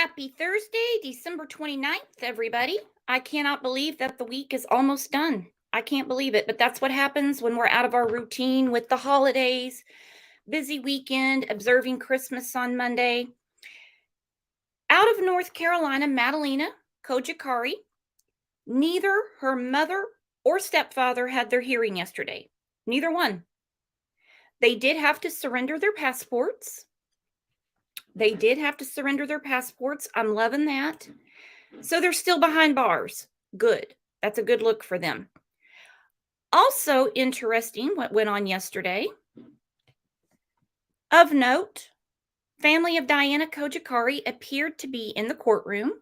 Happy Thursday, December 29th, everybody. I cannot believe that the week is almost done. I can't believe it, but that's what happens when we're out of our routine with the holidays, busy weekend, observing Christmas on Monday. Out of North Carolina, Madalina, Cojocari, neither her mother or stepfather had their hearing yesterday. Neither one. They did have to surrender their passports. I'm loving that. So they're still behind bars. Good. That's a good look for them. Also interesting what went on yesterday. Of note, family of Diana Cojocari appeared to be in the courtroom.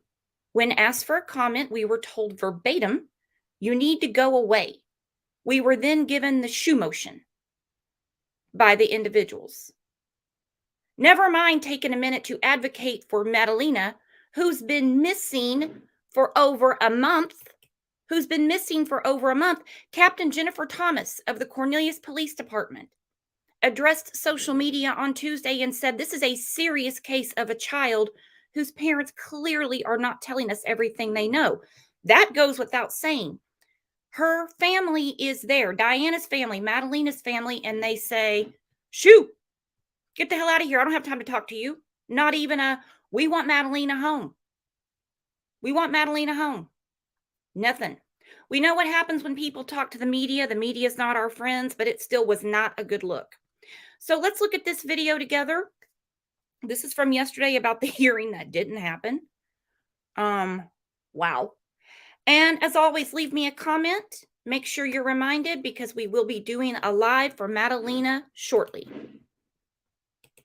When asked for a comment, we were told verbatim, "You need to go away." We were then given the shoe motion by the individuals. Never mind taking a minute to advocate for Madalina, who's been missing for over a month. Captain Jennifer Thomas of the Cornelius Police Department addressed social media on Tuesday and said this is a serious case of a child whose parents clearly are not telling us everything they know. That goes without saying. Her family is there, Diana's family, Madalina's family, and they say, "Shoo, get the hell out of here. I don't have time to talk to you." Not even we want Madalina home. Nothing. We know what happens when people talk to the media. The media is not our friends, but it still was not a good look. So let's look at this video together. This is from yesterday about the hearing that didn't happen. Wow. And as always, leave me a comment. Make sure you're reminded because we will be doing a live for Madalina shortly.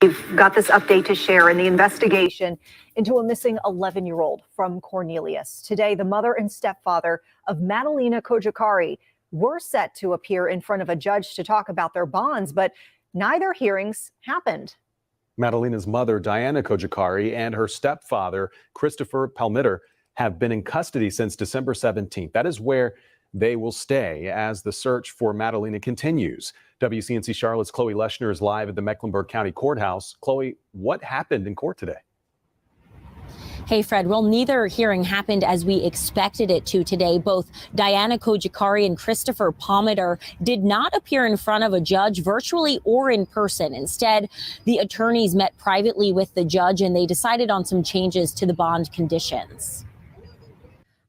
We've got this update to share in the investigation into a missing 11-year-old from Cornelius. Today, the mother and stepfather of Madalina Cojocari were set to appear in front of a judge to talk about their bonds, but neither hearings happened. Madalina's mother, Diana Cojocari, and her stepfather, Christopher Palmitter, have been in custody since December 17th. That is where they will stay as the search for Madalina continues. WCNC Charlotte's Chloe Leshner is live at the Mecklenburg County Courthouse. Chloe, what happened in court today? Hey, Fred. Well, neither hearing happened as we expected it to today. Both Diana Cojocari and Christopher Palmitter did not appear in front of a judge virtually or in person. Instead, the attorneys met privately with the judge and they decided on some changes to the bond conditions.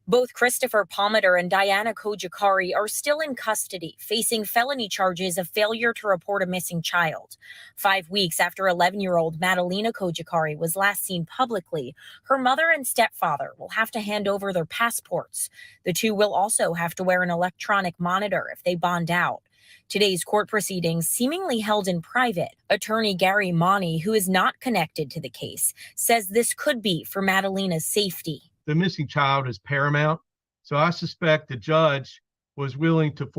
Both Christopher Palmitter and Diana Cojocari are still in custody, facing felony charges of failure to report a missing child. 5 weeks after 11-year-old Madalina Cojocari was last seen publicly, her mother and stepfather will have to hand over their passports. The two will also have to wear an electronic monitor if they bond out. Today's court proceedings, seemingly held in private, attorney Gary Monty, who is not connected to the case, says this could be for Madalina's safety. The missing child is paramount. So I suspect the judge was willing to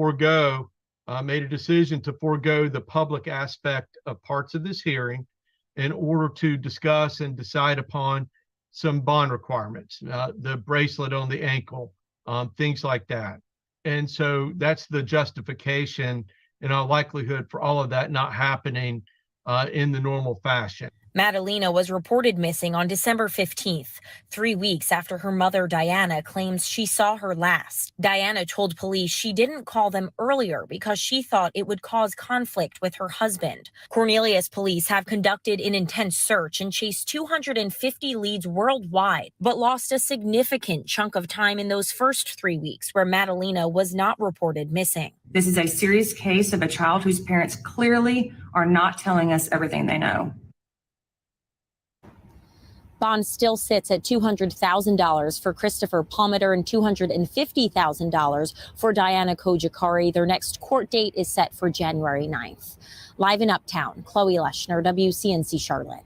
made a decision to forego the public aspect of parts of this hearing in order to discuss and decide upon some bond requirements, the bracelet on the ankle, things like that. And so that's the justification in all likelihood for all of that not happening in the normal fashion. Madalina was reported missing on December 15th, 3 weeks after her mother, Diana, claims she saw her last. Diana told police she didn't call them earlier because she thought it would cause conflict with her husband. Cornelius police have conducted an intense search and chased 250 leads worldwide, but lost a significant chunk of time in those first 3 weeks where Madalina was not reported missing. This is a serious case of a child whose parents clearly are not telling us everything they know. Bond still sits at $200,000 for Christopher Palmitter and $250,000 for Diana Cojocari. Their next court date is set for January 9th. Live in Uptown, Chloe Leshner, WCNC Charlotte.